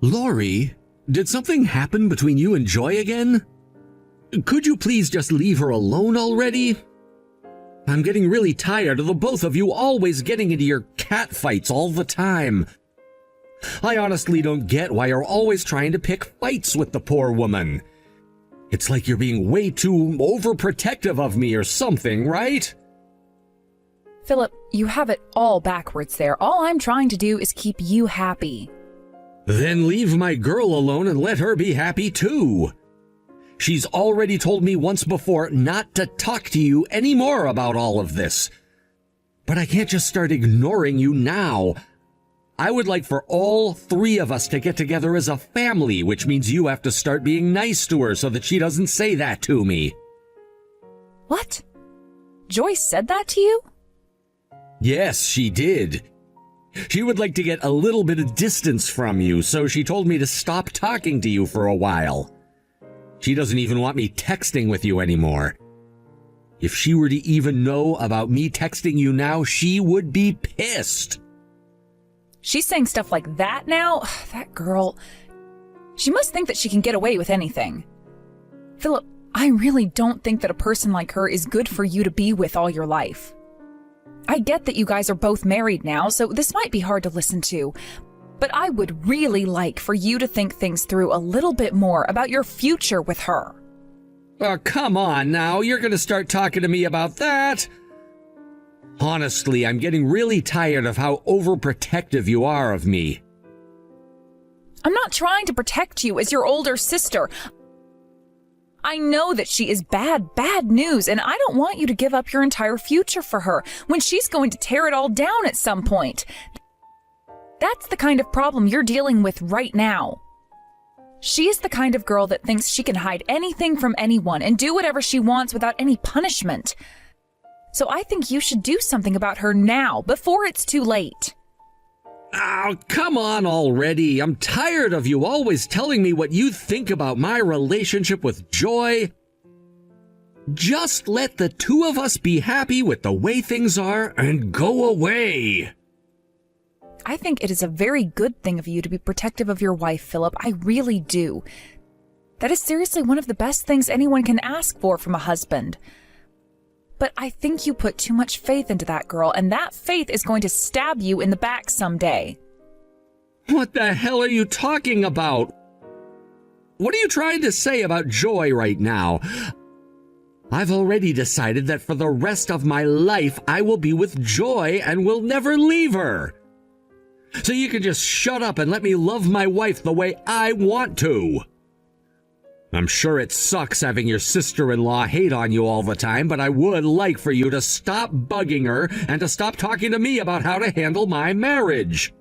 Lori, did something happen between you and Joy again? Could you please just leave her alone already? I'm getting really tired of the both of you always getting into your cat fights all the time. I honestly don't get why you're always trying to pick fights with the poor woman. It's like you're being way too overprotective of me or something, right? Philip, you have it all backwards there. All I'm trying to do is keep you happy. Then leave my girl alone and let her be happy too. She's already told me once before not to talk to you anymore about all of this. But I can't just start ignoring you now. I would like for all three of us to get together as a family, which means you have to start being nice to her so that she doesn't say that to me. What? Joyce said that to you? Yes, she did. She would like to get a little bit of distance from you, so she told me to stop talking to you for a while. She doesn't even want me texting with you anymore. If she were to even know about me texting you now, she would be pissed. She's saying stuff like that now? That girl. She must think that she can get away with anything. Philip, I really don't think that a person like her is good for you to be with all your life. I get that you guys are both married now, so this might be hard to listen to. But I would really like for you to think things through a little bit more about your future with her. Oh, come on now. You're going to start talking to me about that? Honestly, I'm getting really tired of how overprotective you are of me. I'm not trying to protect you as your older sister. I know that she is bad news, and I don't want you to give up your entire future for her when she's going to tear it all down at some point. That's the kind of problem you're dealing with right now. She is the kind of girl that thinks she can hide anything from anyone and do whatever she wants without any punishment. So I think you should do something about her now, before it's too late. Oh, come on already. I'm tired of you always telling me what you think about my relationship with Joy. Just let the two of us be happy with the way things are and go away. I think it is a very good thing of you to be protective of your wife, Philip. I really do. That is seriously one of the best things anyone can ask for from a husband. But I think you put too much faith into that girl, and that faith is going to stab you in the back someday. What the hell are you talking about? What are you trying to say about Joy right now? I've already decided that for the rest of my life, I will be with Joy and will never leave her. So you can just shut up and let me love my wife the way I want to. I'm sure it sucks having your sister-in-law hate on you all the time, but I would like for you to stop bugging her and to stop talking to me about how to handle my marriage.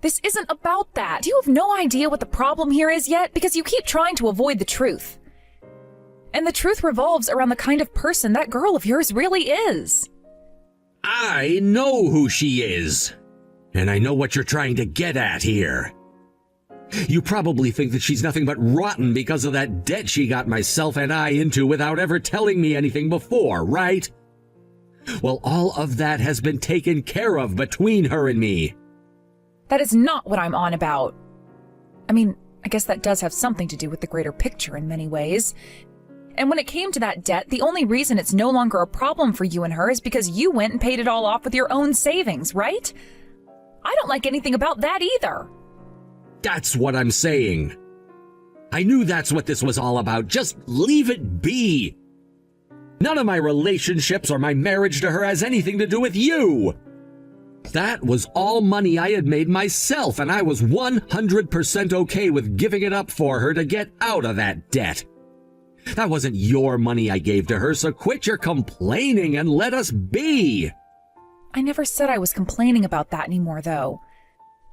This isn't about that. You have no idea what the problem here is yet because you keep trying to avoid the truth. And the truth revolves around the kind of person that girl of yours really is. I know who she is, and I know what you're trying to get at here. You probably think that she's nothing but rotten because of that debt she got myself and I into without ever telling me anything before, right? Well, all of that has been taken care of between her and me. That is not what I'm on about. I mean, I guess that does have something to do with the greater picture in many ways. And when it came to that debt, the only reason it's no longer a problem for you and her is because you went and paid it all off with your own savings, right? I don't like anything about that either. That's what I'm saying. I knew that's what this was all about. Just leave it be. None of my relationships or my marriage to her has anything to do with you. That was all money I had made myself, and I was 100% okay with giving it up for her to get out of that debt. That wasn't your money I gave to her, so quit your complaining and let us be. I never said I was complaining about that anymore, though.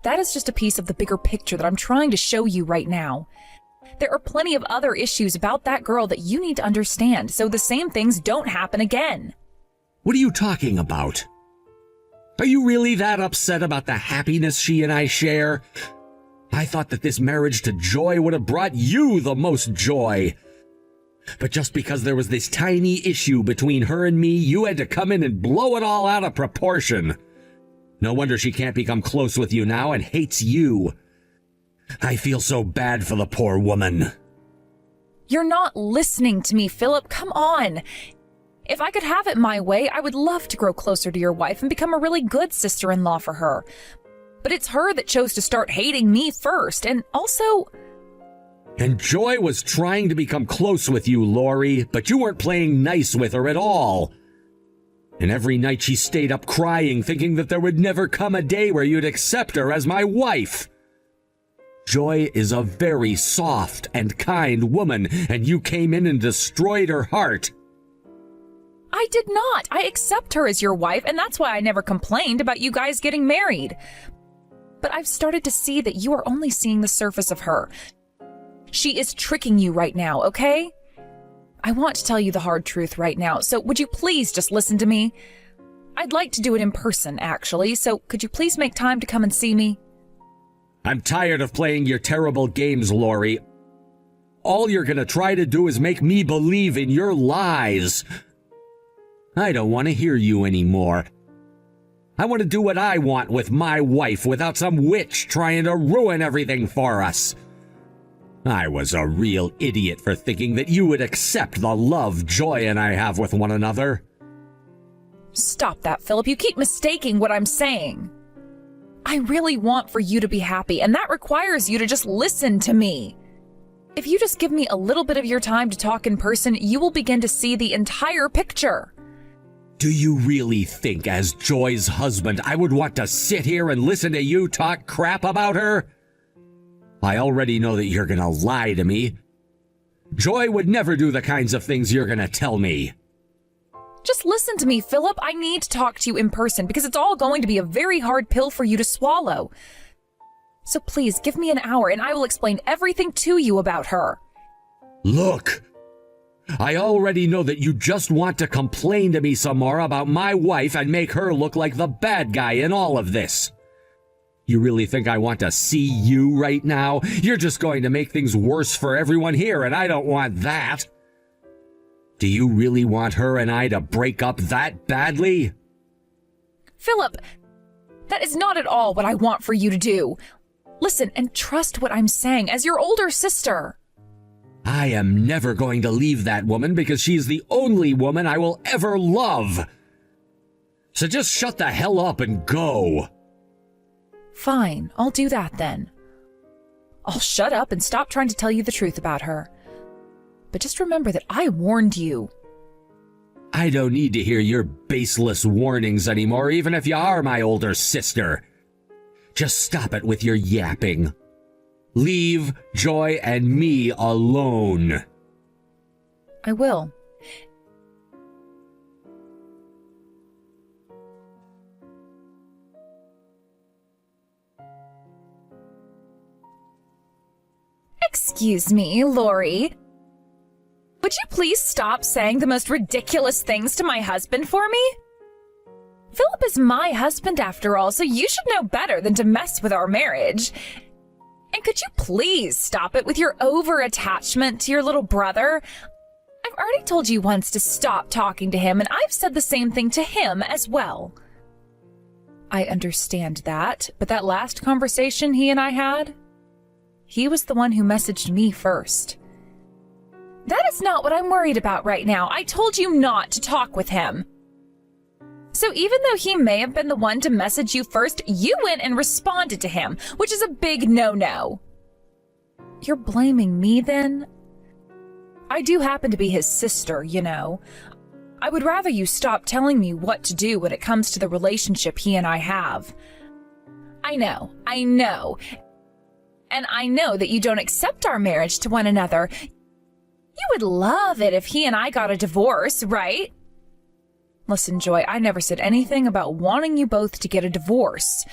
That is just a piece of the bigger picture that I'm trying to show you right now. There are plenty of other issues about that girl that you need to understand, so the same things don't happen again. What are you talking about? Are you really that upset about the happiness she and I share? I thought that this marriage to Joy would have brought you the most joy. But just because there was this tiny issue between her and me, you had to come in and blow it all out of proportion. No wonder she can't become close with you now and hates you. I feel so bad for the poor woman. You're not listening to me, Philip. Come on. If I could have it my way, I would love to grow closer to your wife and become a really good sister-in-law for her. But it's her that chose to start hating me first, and also... And Joy was trying to become close with you, Lori, but you weren't playing nice with her at all. And every night she stayed up crying, thinking that there would never come a day where you'd accept her as my wife. Joy is a very soft and kind woman, and you came in and destroyed her heart. I did not. I accept her as your wife, and that's why I never complained about you guys getting married. But I've started to see that you are only seeing the surface of her. She is tricking you right now, okay? I want to tell you the hard truth right now, so would you please just listen to me? I'd like to do it in person, actually, so could you please make time to come and see me? I'm tired of playing your terrible games, Lori. All you're gonna try to do is make me believe in your lies. I don't want to hear you anymore. I want to do what I want with my wife without some witch trying to ruin everything for us. I was a real idiot for thinking that you would accept the love Joy and I have with one another. Stop that, Philip. You keep mistaking what I'm saying. I really want for you to be happy, and that requires you to just listen to me. If you just give me a little bit of your time to talk in person, you will begin to see the entire picture. Do you really think, as Joy's husband, I would want to sit here and listen to you talk crap about her? I already know that you're gonna lie to me. Joy would never do the kinds of things you're gonna tell me. Just listen to me, Philip. I need to talk to you in person because it's all going to be a very hard pill for you to swallow. So please, give me an hour and I will explain everything to you about her. Look, I already know that you just want to complain to me some more about my wife and make her look like the bad guy in all of this. You really think I want to see you right now? You're just going to make things worse for everyone here, and I don't want that. Do you really want her and I to break up that badly? Philip, that is not at all what I want for you to do. Listen and trust what I'm saying as your older sister. I am never going to leave that woman because she's the only woman I will ever love. So just shut the hell up and go. Fine, I'll do that then. I'll shut up and stop trying to tell you the truth about her. But just remember that I warned you. I don't need to hear your baseless warnings anymore, even if you are my older sister. Just stop it with your yapping. Leave Joy and me alone. I will. Excuse me, Lori. Would you please stop saying the most ridiculous things to my husband for me? Philip is my husband after all, so you should know better than to mess with our marriage. And could you please stop it with your over-attachment to your little brother? I've already told you once to stop talking to him, and I've said the same thing to him as well. I understand that, but that last conversation he and I had, he was the one who messaged me first. That is not what I'm worried about right now. I told you not to talk with him. So even though he may have been the one to message you first, you went and responded to him, which is a big no-no. You're blaming me then? I do happen to be his sister, you know. I would rather you stop telling me what to do when it comes to the relationship he and I have. I know. And I know that you don't accept our marriage to one another. You would love it if he and I got a divorce, right? Listen, Joy, I never said anything about wanting you both to get a divorce.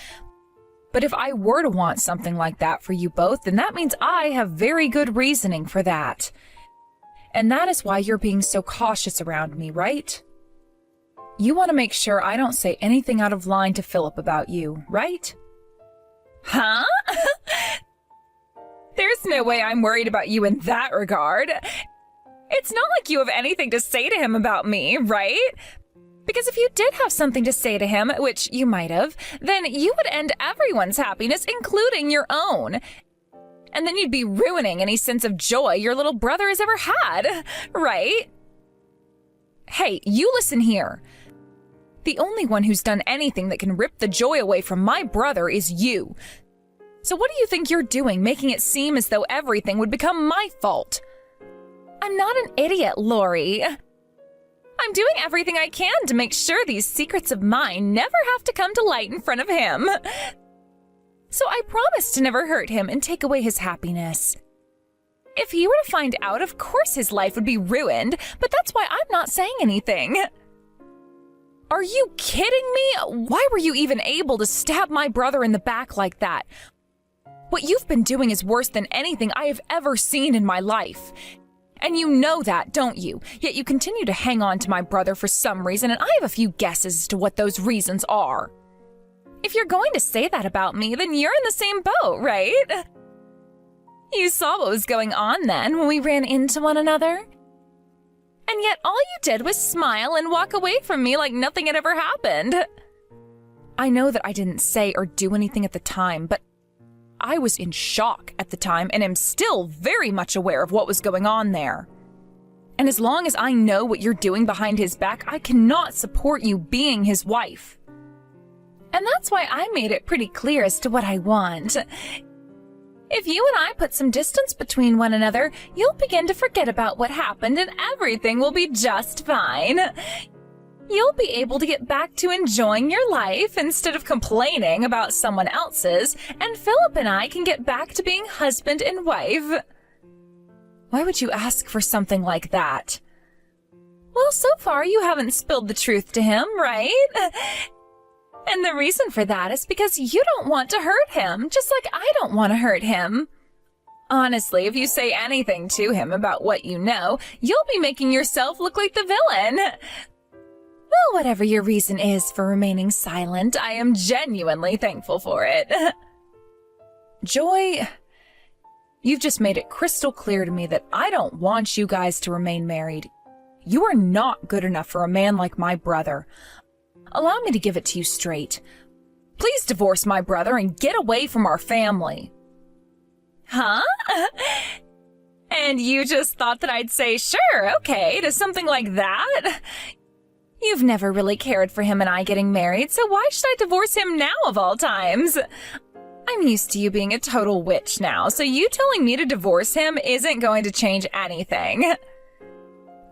But if I were to want something like that for you both, then that means I have very good reasoning for that. And that is why you're being so cautious around me, right? You want to make sure I don't say anything out of line to Philip about you, right? Huh? There's no way I'm worried about you in that regard. It's not like you have anything to say to him about me, right? Because if you did have something to say to him, which you might have, then you would end everyone's happiness, including your own. And then you'd be ruining any sense of joy your little brother has ever had, right? Hey, you listen here. The only one who's done anything that can rip the joy away from my brother is you. So what do you think you're doing, making it seem as though everything would become my fault? I'm not an idiot, Lori. I'm doing everything I can to make sure these secrets of mine never have to come to light in front of him. So I promise to never hurt him and take away his happiness. If he were to find out, of course his life would be ruined, but that's why I'm not saying anything. Are you kidding me? Why were you even able to stab my brother in the back like that? What you've been doing is worse than anything I have ever seen in my life. And you know that, don't you? Yet you continue to hang on to my brother for some reason, and I have a few guesses as to what those reasons are. If you're going to say that about me, then you're in the same boat, right? You saw what was going on then when we ran into one another. And yet all you did was smile and walk away from me like nothing had ever happened. I know that I didn't say or do anything at the time, but I was in shock at the time and am still very much aware of what was going on there. And as long as I know what you're doing behind his back, I cannot support you being his wife. And that's why I made it pretty clear as to what I want. If you and I put some distance between one another, you'll begin to forget about what happened and everything will be just fine. You'll be able to get back to enjoying your life instead of complaining about someone else's, and Philip and I can get back to being husband and wife. Why would you ask for something like that? Well, so far you haven't spilled the truth to him, right? And the reason for that is because you don't want to hurt him, just like I don't want to hurt him. Honestly, if you say anything to him about what you know, you'll be making yourself look like the villain. Well, whatever your reason is for remaining silent, I am genuinely thankful for it. Joy, you've just made it crystal clear to me that I don't want you guys to remain married. You are not good enough for a man like my brother. Allow me to give it to you straight. Please divorce my brother and get away from our family. Huh? And you just thought that I'd say, sure, okay, to something like that? You've never really cared for him and I getting married, so why should I divorce him now of all times? I'm used to you being a total witch now, so you telling me to divorce him isn't going to change anything.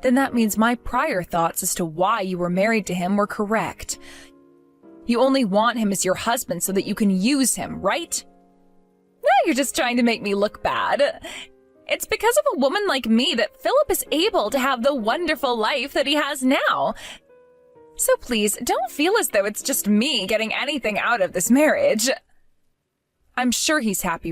Then that means my prior thoughts as to why you were married to him were correct. You only want him as your husband so that you can use him, right? Now you're just trying to make me look bad. It's because of a woman like me that Philip is able to have the wonderful life that he has now. So please, don't feel as though it's just me getting anything out of this marriage. I'm sure he's happy